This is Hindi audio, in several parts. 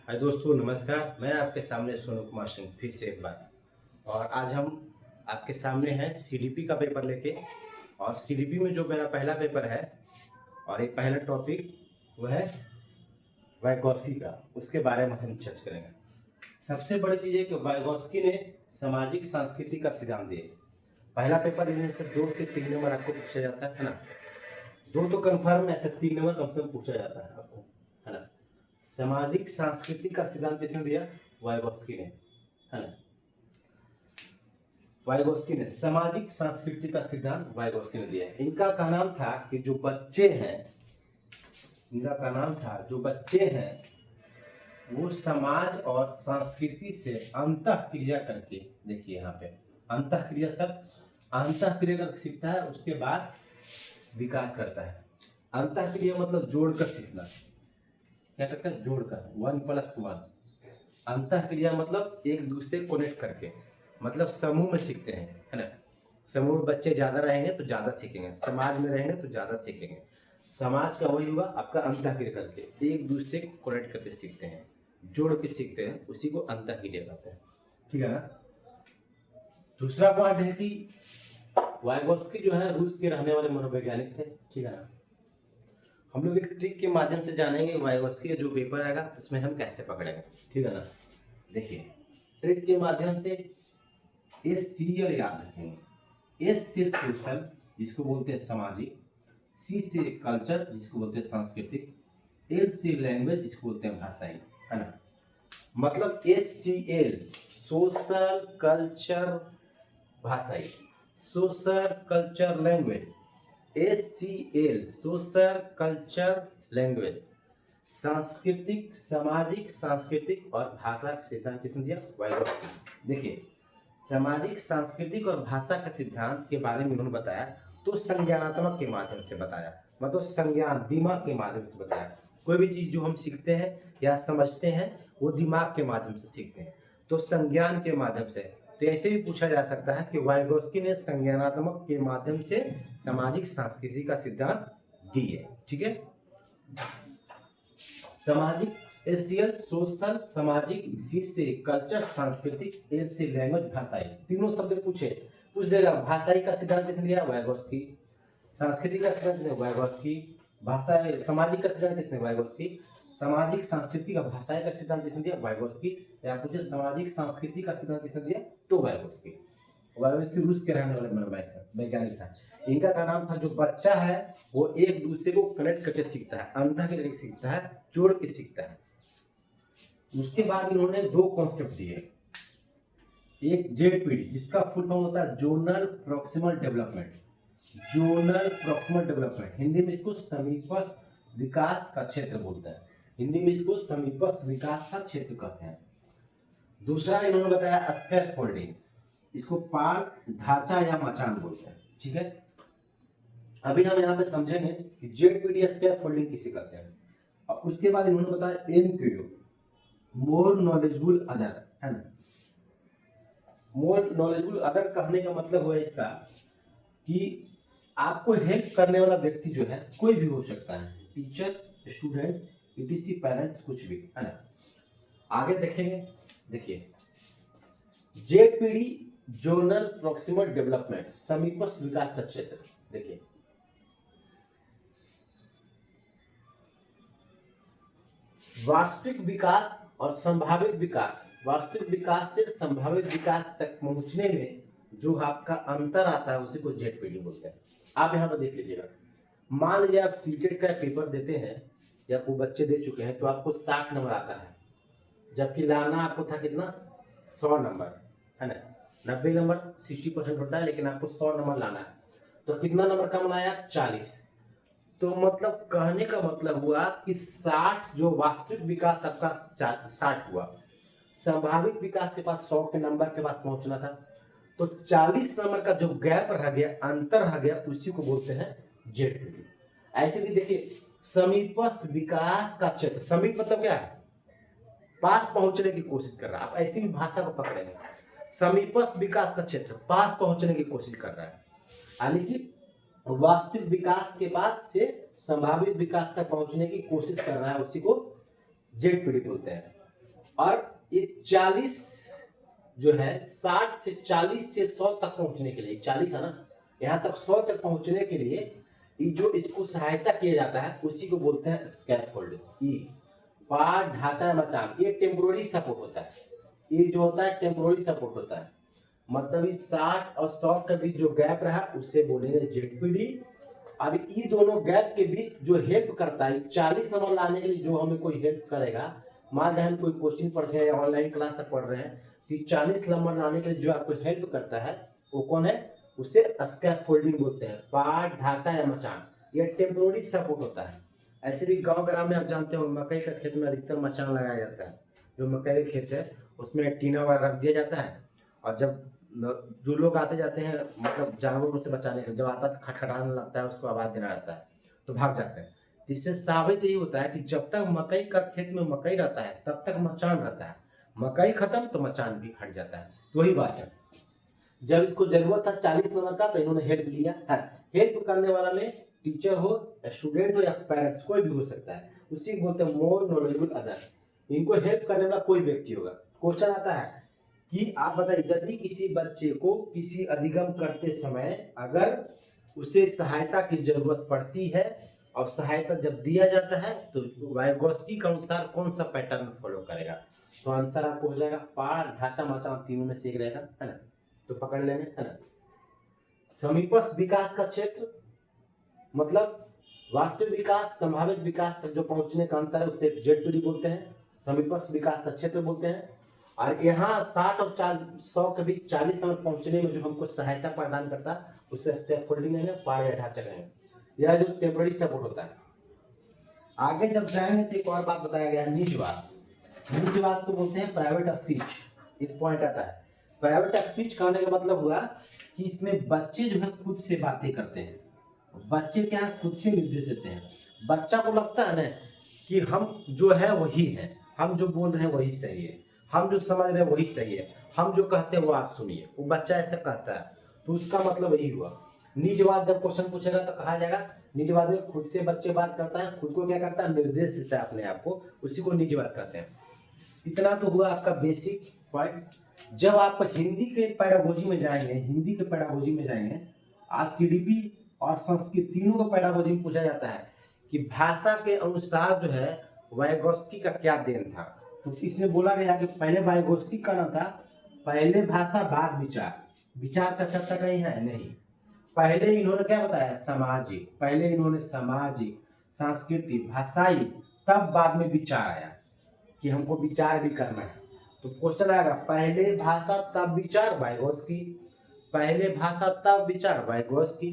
हाय दोस्तों, नमस्कार। मैं आपके सामने सोनू कुमार सिंह फिर से एक बार। और आज हम आपके सामने हैं सीडीपी का पेपर लेके। और सीडीपी में जो मेरा पहला पेपर है और एक पहला टॉपिक वो है वाइगॉस्की का, उसके बारे में हम चर्चा करेंगे। सबसे बड़ी चीज़ है कि वाइगॉस्की ने सामाजिक सांस्कृतिक का सिद्धांत दिए। पहला पेपर इनमें से 2 से 3 नंबर आपको पूछा जाता है ना। 2 तो कन्फर्म, ऐसे 3 नंबर कम से कम पूछा जाता है आपको, है ना। सामाजिक सांस्कृतिक का सिद्धांत किसने दिया? वाइगॉस्की ने, है ना। वाइगॉस्की ने सामाजिक सांस्कृतिक का सिद्धांत वाइगॉस्की ने दिया। इनका कहना था कि जो बच्चे हैं, वो समाज और संस्कृति से अंतःक्रिया करके, देखिए यहाँ पे अंतःक्रिया शब्द, अंतःक्रिया करके सीखता है, उसके बाद विकास करता है। अंतःक्रिया मतलब जोड़कर सीखना। क्या करता है? जोड़कर, 1+1। अंतःक्रिया मतलब एक दूसरे को कनेक्ट करके, मतलब समूह में सीखते हैं, है ना। समूह में बच्चे ज्यादा रहेंगे तो ज्यादा सीखेंगे, समाज में रहेंगे तो ज्यादा सीखेंगे। समाज का वही हुआ आपका अंतःक्रिया करके, एक दूसरे को कनेक्ट करके सीखते हैं, जोड़ के सीखते हैं, उसी को अंतःक्रिया कहते हैं। ठीक है ना। दूसरा पॉइंट है कि वाइगॉस्की जो है रूस के रहने वाले मनोवैज्ञानिक थे। ठीक है ना। हम लोग एक ट्रिक के माध्यम से जानेंगे वाइगॉस्की का जो पेपर आएगा उसमें हम कैसे पकड़ेंगे। ठीक है ना। देखिए, ट्रिक के माध्यम से STL याद रखेंगे। S से सोशल, जिसको बोलते हैं सामाजिक, C से कल्चर, जिसको बोलते हैं सांस्कृतिक, L से लैंग्वेज, जिसको बोलते हैं भाषाई, है ना। मतलब SCL सोशल कल्चर भाषाई, social culture language, SCL social culture language, सांस्कृतिक, सामाजिक, सांस्कृतिक और भाषा का सिद्धांत किसने दिया? वाइगॉस्की। देखिए, सामाजिक, सांस्कृतिक और भाषा का सिद्धांत के बारे में उन्होंने बताया तो संज्ञानात्मक के माध्यम से बताया, मतलब संज्ञान, दिमाग के माध्यम से बताया। कोई भी चीज जो हम सीखते हैं या समझते हैं वो दिमाग के माध्यम से सीखते हैं, तो संज्ञान के माध्यम से। तो ऐसे भी पूछा जा सकता है कि वाइगॉस्की ने संज्ञानात्मक के माध्यम से सामाजिक संस्कृति का सिद्धांत दिए। ठीक है। सामाजिक SCL सोशल, सामाजिक, C से कल्चर, सांस्कृतिक, L से लैंग्वेज, भाषाई। तीनों शब्द पूछ देगा। भाषाई का सिद्धांत किसने दिया? वाइगॉस्की। सांस्कृतिक का सिद्धांत वाइगॉस्की। भाषा सामाजिक का सिद्धांत किसने? वाइगॉस्की। सामाजिक सांस्कृतिक और भाषाई का सिद्धांत किसने दिया? वाइगॉस्की। या पूछे सामाजिक संस्कृति का सिद्धांत किसने दिया? तो वाइगॉस्की। वाइगॉस्की रूस के रहने वाले मनोवैज्ञानिक था। इनका का नाम था जो बच्चा है वो एक दूसरे को कनेक्ट करके सीखता है, अंतःक्रिया करके सीखता है, जोड़ के सीखता है। उसके बाद इन्होंने 2 कॉन्सेप्ट दिए। एक JPD, जिसका फुल फॉर्म होता है zonal proximal development. Zonal proximal development, Hindi में इसको समीपस्थ विकास का क्षेत्र बोलते हैं। हिंदी में इसको समीपस्थ विकास का क्षेत्र कहते हैं। दूसरा इन्होंने बताया स्कैफोल्डिंग, इसको पाल, ढांचा या मचान बोलते हैं। ठीक है। अभी हम यहाँ पे समझेंगे कि JPD स्कैफोल्डिंग किसे कहते हैं। और उसके बाद इन्होंने बताया MQU, मोर नॉलेजबुल अदर, है ना। मोर नॉलेजबुल अदर कहने का मतलब हुआ इसका कि आपको हेल्प करने वाला व्यक्ति जो है कोई भी हो सकता है, टीचर, स्टूडेंट्स, ETC, पेरेंट्स, कुछ भी, है ना। आगे देखेंगे। देखिए, JPD जोनल प्रॉक्सिमल डेवलपमेंट, समीपस्थ विकास का क्षेत्र। देखिए, वास्तविक विकास और संभावित विकास, वास्तविक विकास से संभावित विकास तक पहुंचने में जो आपका अंतर आता है उसी को JPD बोलते हैं। आप यहाँ पर देख लीजिएगा। मान लीजिए आप सीटेट का पेपर देते हैं या वो बच्चे दे चुके हैं तो आपको 60 नंबर आता है, जबकि लाना आपको था कितना? 100 नंबर, है ना। 90 नंबर 60% होता है, लेकिन आपको 100 नंबर लाना है, तो कितना नंबर कम लाया? 40। तो मतलब कहने का मतलब हुआ कि 60 जो वास्तविक विकास आपका 60 हुआ, संभावित विकास के पास 100 के नंबर के पास पहुंचना था, तो 40 नंबर का जो गैप रह गया, अंतर रह गया, उसी को बोलते हैं JPD। ऐसे भी देखिए, समीपस्थ विकास का क्षेत्र, समीप मतलब क्या है? पास पहुंचने की कोशिश कर रहा है। आप ऐसी भी भाषा को पकड़ेंगे, समीपस्थ विकास का क्षेत्र पास पहुंचने की कोशिश कर रहा है, यानी कि वास्तविक विकास के पास से संभावित विकास तक पहुंचने की कोशिश कर रहा है, उसी को JPD बोलते हैं। और ये 40 जो है 60 से 40 से 100 तक पहुंचने के लिए, 40 है ना, यहाँ तक 100 तक पहुंचने के लिए ये जो इसको सहायता किया जाता है उसी को बोलते हैं स्कैफोल्डिंग। ये पार्ट ढांचा मचान, ये टेम्पोररी सपोर्ट होता है। ये जो होता है टेम्पोररी सपोर्ट होता है, मतलब इस 60 और 100 के बीच जो गैप रहा उसे बोलेंगे जेडपीडी। अब ये दोनों गैप के बीच जो हेल्प करता है 40 नंबर लाने के लिए, जो हमें कोई हेल्प करेगा, मान लें हम कोई क्वेश्चन पढ़ रहे हैं, ऑनलाइन क्लास से पढ़ रहे हैं, तो 40 नंबर लाने के लिए जो आपको हेल्प करता है वो कौन है, उसे स्कैफोल्डिंग बोलते हैं, पार्ट ढांचा या मचान। ये टेम्पोररी सपोर्ट होता है। ऐसे भी गांव ग्राम में आप जानते हो मकई का खेत में अधिकतर मचान लगाया जाता है। जो मकई का खेत है उसमें टीना वगैरह रख दिया जाता है, और जब जो लोग आते जाते हैं, मतलब जानवरों से बचाने के, जब आता है खटखटाने लगता है, उसको आवाज़ देना रहता है तो भाग जाते हैं। इससे साबित यही होता है कि जब तक मकई का खेत में मकई रहता है तब तक मचान रहता है, मकई खत्म तो मचान भी हट जाता है। तो वही बात है, जब इसको जरूरत था 40 नंबर का तो इन्होंने हेल्प लिया है। हेल्प करने वाला में टीचर हो, स्टूडेंट हो या पेरेंट्स, कोई भी हो सकता है, उसी को बोलते हैं मोर नॉलेजेबल अदर। इनको हेल्प करने वाला कोई व्यक्ति होगा। क्वेश्चन आता है कि आप बताइए, यदि किसी बच्चे को किसी अधिगम करते समय अगर उसे सहायता की जरूरत पड़ती है और सहायता जब दिया जाता है तो वाइगोत्स्की के अनुसार कौन सा पैटर्न फॉलो करेगा? तो आंसर आपको हो जाएगा पार ढांचा मचान, तीनों में से एक रहेगा, है ना। तो पकड़ लेंगे, है ना। समीपस्थ विकास का क्षेत्र मतलब वास्तविक विकास, संभावित विकास तक जो पहुंचने का अंतर है उसे जेड बोलते हैं, समीपस्थ विकास का क्षेत्र बोलते हैं। और यहाँ 60 और 100 के बीच 40 नंबर पहुंचने में जो हमको सहायता प्रदान करता है उसे स्कैफोल्डिंग है, पार या ढांचा कहेंगे, यह जो टेम्पररी सपोर्ट होता है। आगे जब जाएंगे तो एक और बात बताया गया है, निजवाद। निजवाद को बोलते हैं प्राइवेट स्पीच। एक पॉइंट आता है, प्राइवेट स्पीच कहने का मतलब हुआ कि इसमें बच्चे जो है खुद से बातें करते हैं, बच्चे क्या खुद से निर्देश देते हैं। बच्चा को लगता है ना कि हम जो है वही है, हम जो बोल रहे हैं वही सही है, हम जो समझ रहे हैं वही सही है, हम जो कहते हैं वो आप सुनिए, वो बच्चा ऐसा कहता है, तो उसका मतलब यही हुआ। निजवाद जब क्वेश्चन पूछेगा तो कहा जाएगा निजवाद में खुद से बच्चे बात करता है, खुद को क्या करता है, निर्देश देता है अपने आप को, उसी को निजवाद कहते हैं। इतना तो हुआ आपका बेसिक पॉइंट। जब आप हिंदी के पैडागोजी में जाएंगे, हिंदी के पैडागोजी में जाएंगे, आज सीडीपी और संस्कृत तीनों को पैडागोजी में पूछा जाता है कि भाषा के अनुसार जो है वाइगोत्स्की का क्या देन था। तो इसमें बोला गया कि पहले वाइगोत्स्की का नाम था पहले भाषा बाद विचार, विचार का चर्चा कहीं है नहीं। पहले इन्होंने क्या बताया, सामाजिक, पहले इन्होंने सामाजिक, सांस्कृतिक, भाषाई, तब बाद में विचार आया कि हमको विचार भी करना है। तो क्वेश्चन आएगा पहले भाषा तब विचार वाइगोत्स्की, पहले भाषा तब विचार वाइगोत्स्की,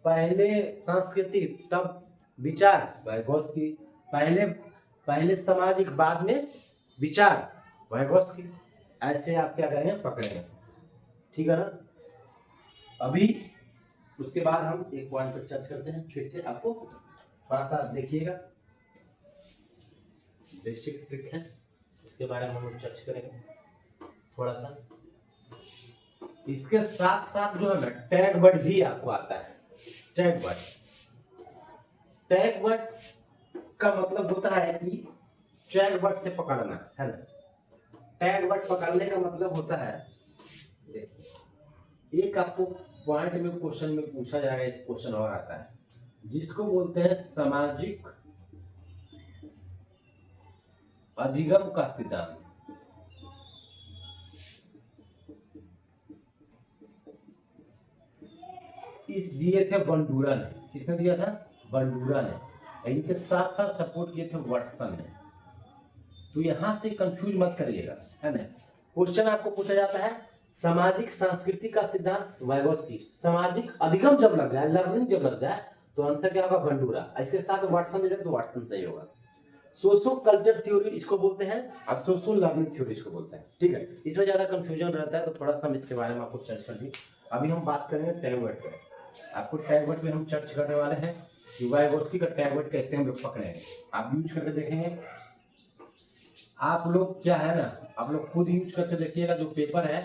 पहले संस्कृति तब विचार वाइगोत्स्की, पहले सामाजिक बाद में विचार वाइगोत्स्की। ऐसे आप क्या करेंगे, पकड़ेंगे, ठीक है ना। अभी उसके बाद हम एक पॉइंट पर चर्चा करते हैं, फिर से आपको थोड़ा सा देखिएगा, बेसिक ट्रिक है, उसके बारे में हम लोग चर्चा करेंगे थोड़ा सा। इसके साथ साथ जो है ना टैग वर्ड भी आपको आता है। टैग वर्ड, टैग वर्ड का मतलब होता है कि टैग वर्ड से पकड़ना, है ना। टैग वर्ड पकड़ने का मतलब होता है, एक आपको पॉइंट में क्वेश्चन में पूछा जाएगा, एक क्वेश्चन और आता है जिसको बोलते हैं सामाजिक अधिगम का सिद्धांत। इस दिए थे बंडूरा ने, किसने दिया था, बंडूरा ने, इनके साथ साथ सपोर्ट किए थे वाटसन ने। तो यहां से कंफ्यूज मत करिएगा, है ना। क्वेश्चन आपको पूछा जाता है सामाजिक संस्कृति का सिद्धांत वाइगोत्स्की, सामाजिक अधिगम जब लग जाए, लर्निंग जब लग जाए तो आंसर क्या होगा, बंडूरा। इसके साथ वाटसन दे जाए तो वाटसन सही होगा। सोशो कल्चर थ्योरी इसको बोलते हैं और सोशो लर्निंग थ्योरी इसको बोलते हैं, ठीक है। इसमें ज्यादा कंफ्यूजन रहता है तो थोड़ा सा हम इसके बारे में आपको चर्चा दी। अभी हम बात करेंगे टैग वर्ड पे। आपको टैग वर्ड पे हम चर्चा करने वाले हैं कि वाइगोत्स्की का टैग वर्ड कैसे हम लोग पकड़ेंगे, आप यूज करके देखेंगे। आप लोग क्या है ना, आप लोग खुद यूज करके देखिएगा। जो पेपर है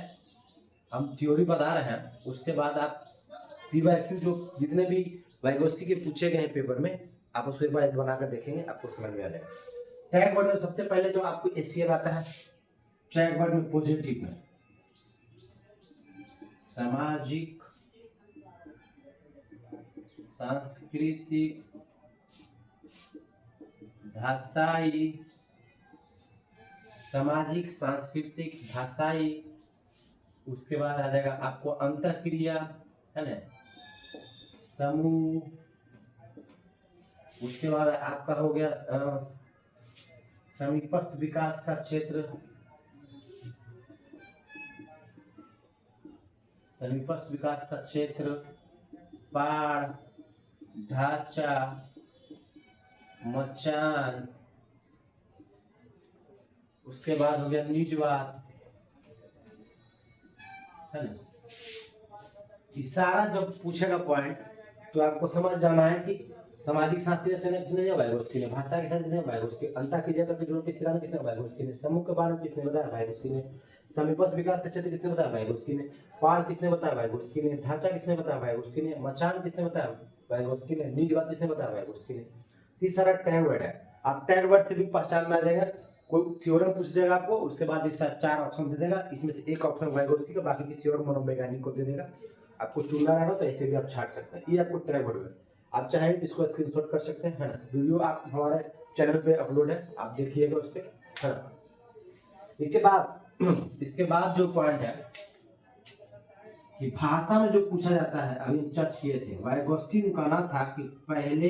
हम थ्योरी बता रहे हैं, उसके बाद आप पीवाईक्यू जो जितने भी वाइगोत्स्की के पूछे गए हैं पेपर में, आप उसको एक बार बना कर देखेंगे, आपको समझ में आ जाएगा। टैग वर्ड में सबसे पहले जो आपको एशियल आता है, टैग वर्ड में पॉजिटिव में सामाजिक सांस्कृतिक भाषाई, सामाजिक सांस्कृतिक भाषाई। उसके बाद आ जाएगा आपको अंतःक्रिया, है ना, समूह। उसके बाद आपका हो गया समीपस्थ विकास का क्षेत्र, समीपस्थ विकास का क्षेत्र, पाड़, ढांचा, मचान। उसके बाद हो गया निजवाद, है ना। इशारा जब पूछेगा पॉइंट तो आपको समझ जाना है कि सामाजिक सांस्कृतिक संगठन किसने वायगोत्स्की ने, भाषा के साथ वायगोत्स्की, अंतःक्रिया करके जोड़ के सिराने किसने वायगोत्स्की ने, समूह के बारे में किसने बताया वायगोत्स्की ने, समीपस्थ विकास का क्षेत्र किसने बताया वायगोत्स्की ने, पाड़ किसने बताया वायगोत्स्की ने, ढांचा किसने बताया वायगोत्स्की ने, मचान किसने बताया वायगोत्स्की ने, निजवाद किसने बताया वायगोत्स्की ने। तीसरा टैग वर्ड है। आप टैग वर्ड से भी पहचान में आ जाएगा। कोई थ्योरम पूछ देगा आपको, उसके बाद इसका 4 ऑप्शन दे देगा, इसमें से एक ऑप्शन वायगोत्स्की का, बाकी किसी और मनोवैज्ञानिक को दे देगा। आपको चुनना रहेगा तो ऐसे भी आप छाट सकते हैं। ये आपको टैग वर्ड है। आप चाहें तो इसको स्क्रीनशॉट कर सकते हैं, है ना। वीडियो आप हमारे चैनल पे अपलोड है, आप देखिएगा उस पर, है ना। इसके बाद जो पॉइंट है कि भाषा में जो पूछा जाता है, अभी चर्च किए थे, वायगोत्स्की का कहना था कि पहले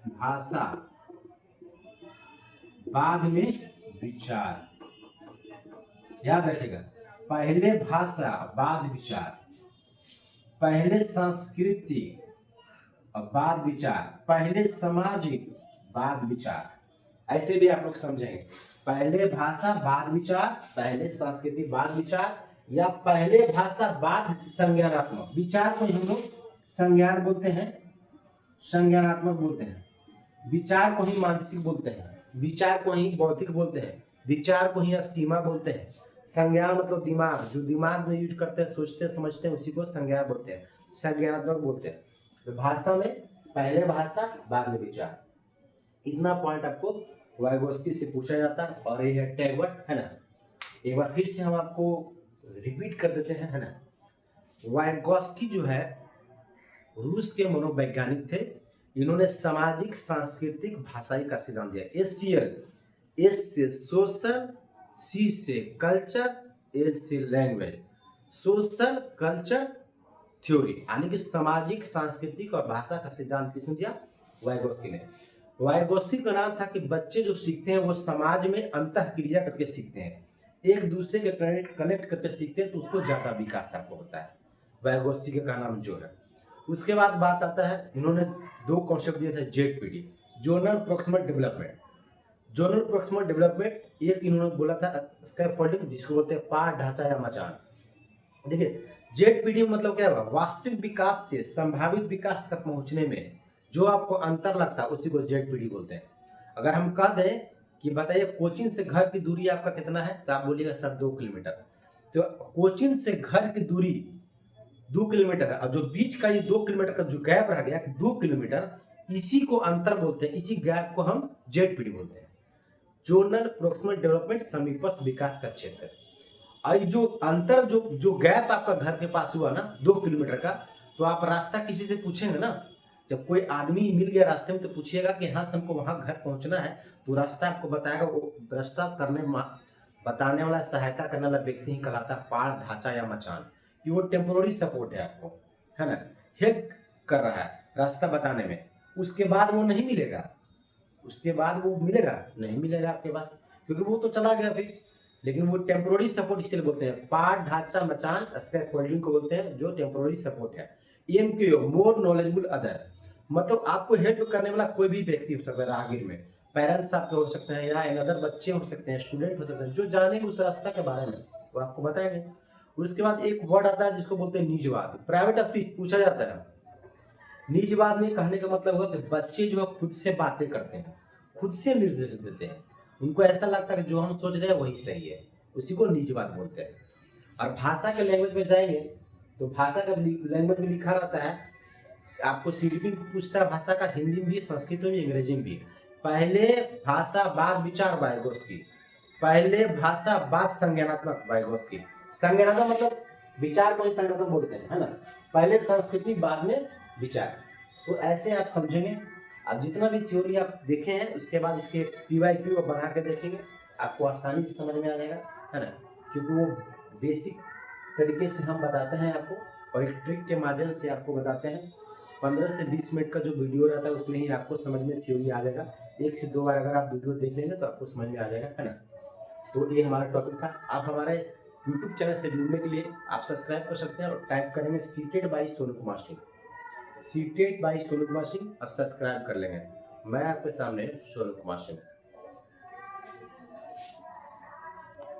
भाषा बाद में विचार। याद रखिएगा, पहले भाषा बाद विचार, पहले संस्कृति और बाद विचार, पहले सामाजिक बाद विचार। ऐसे भी आप लोग समझेंगे, पहले भाषा बाद विचार, पहले संस्कृति बाद विचार, या पहले भाषा बाद संज्ञानात्मक विचार को हम लोग संज्ञान बोलते हैं, संज्ञानात्मक बोलते हैं, विचार को ही मानसिक बोलते हैं, विचार को ही बौद्धिक बोलते हैं, विचार को ही स्कीमा बोलते हैं। संज्ञान मतलब दिमाग, जो दिमाग में यूज करते हैं, सोचते हैं, समझते हैं, उसी को संज्ञान बोलते हैं, संज्ञानात्मक बोलते हैं। तो भाषा में पहले भाषा बाद में विचार, इतना पॉइंट आपको वायगोत्स्की से पूछा जाता है। और ये है टैग वर्ड, है ना। एक बार फिर से हम आपको रिपीट कर देते हैं, है ना। वायगोत्स्की जो है रूस के मनोवैज्ञानिक थे। इन्होंने सामाजिक सांस्कृतिक भाषाई का सिद्धांत दिया। एससीएल, एस से सोशल, सी से कल्चर, एल से लैंग्वेज, सोशल कल्चर थ्योरी, यानी कि सामाजिक सांस्कृतिक और भाषा का सिद्धांत किसने दिया? वायगोत्स्की ने। वायगोत्स्की का नाम था कि बच्चे जो सीखते हैं वो समाज में अंतःक्रिया करके सीखते हैं, एक दूसरे के कनेक्ट करके सीखते हैं, तो उसको ज्यादा विकास आपको होता है। वायगोत्स्की का नाम जो है। उसके बाद बात आता है, इन्होंने 2 कॉन्सेप्ट दिए थे, ZPD, zonal proximal development. Zonal proximal development, एक इन्होंने बोला था स्कैफोल्डिंग, जिसको बोलते हैं पाड़, ढांचा या मचान। देखिए जेडपीडी मतलब क्या हुआ? वास्तविक विकास से संभावित विकास तक पहुंचने में जो आपको अंतर लगता है उसी को जेडपीडी बोलते हैं। अगर हम कह दें कि बताइए कोचिंग से घर की दूरी आपका कितना है, तो आप बोलिएगा सर 2 किलोमीटर। तो कोचिंग से घर की दूरी 2 किलोमीटर है, और जो बीच का ये 2 किलोमीटर का जो गैप रह गया 2 किलोमीटर, इसी को अंतर बोलते हैं, इसी गैप को हम जेडपीडी बोलते हैं, जोनल प्रोक्सिमल डेवलपमेंट, समीपस्थ विकास का क्षेत्र। और जो अंतर जो गैप आपका घर के पास हुआ ना 2 किलोमीटर का, तो आप रास्ता किसी से पूछेंगे ना, जब कोई आदमी मिल गया रास्ते में तो पूछिएगा कि हाँ हमको वहां घर पहुंचना है, तो रास्ता आपको बताएगा। वो रास्ता करने बताने वाला, सहायता करने वाला व्यक्ति ही कहलाता है पाड़, ढांचा या मचान, कि वो टेम्पोररी सपोर्ट है आपको, है ना, हेल्प कर रहा है रास्ता बताने में। उसके बाद वो नहीं मिलेगा, उसके बाद वो मिलेगा नहीं मिलेगा आपके पास, क्योंकि वो तो चला गया फिर। लेकिन वो टेम्पोररी सपोर्ट इसलिए बोलते हैं, पाड़, ढांचा, मचान, स्कैफोल्डिंग को बोलते हैं जो टेम्पोररी सपोर्ट है। एमक्यू, मोर नॉलेजेबल अदर, मतलब आपको हेल्प करने वाला कोई भी व्यक्ति हो सकता है राहगीर में, पेरेंट्स आपके हो सकते हैं, या अदर बच्चे हो सकते हैं, स्टूडेंट हो सकते हैं, जो जाने उस रास्ता के बारे में वो आपको बताएंगे। उसके बाद एक वर्ड आता है जिसको बोलते हैं निजवाद। प्राइवेट स्पीच पूछा जाता है। निजवाद में कहने का मतलब हुआ कि बच्चे जो है खुद से बातें करते हैं, खुद से निर्देश देते हैं, उनको ऐसा लगता है कि जो हम सोच रहे हैं वही सही है, उसी को निजवाद बोलते हैं। और भाषा के लैंग्वेज में जाएंगे तो भाषा का लैंग्वेज में लिखा रहता है, आपको सीडीपी पूछता है भाषा का, हिंदी में भी, संस्कृत में भी, अंग्रेजी में भी। पहले भाषा बाद विचार वाइगोत्स्की, पहले भाषा बाद संज्ञानात्मक वाइगोत्स्की। संज्ञानात्मक मतलब विचार को ही संज्ञानात्मक बोलते हैं, है ना। पहले संस्कृति बाद में विचार। तो ऐसे आप समझेंगे। अब जितना भी थ्योरी आप देखे हैं उसके बाद इसके PYQ बना के देखेंगे, आपको आसानी से समझ में आ जाएगा, है ना। क्योंकि वो बेसिक तरीके से हम बताते हैं आपको, और एक ट्रिक के माध्यम से आपको बताते हैं। 15 से 20 मिनट का जो वीडियो रहता है उसमें ही आपको समझ में थ्योरी आ जाएगा। 1 से 2 बार अगर आप वीडियो देख लेंगे तो आपको समझ में आ जाएगा, है ना। तो ये हमारा टॉपिक था। आप हमारे यूट्यूब चैनल से जुड़ने के लिए आप सब्सक्राइब कर सकते हैं और टाइप करेंगे seated by Sonu Kumar Singh, seated by Sonu Kumar Singh, और सब्सक्राइब कर लेंगे। मैं आपके सामने सोनू कुमार सिंह।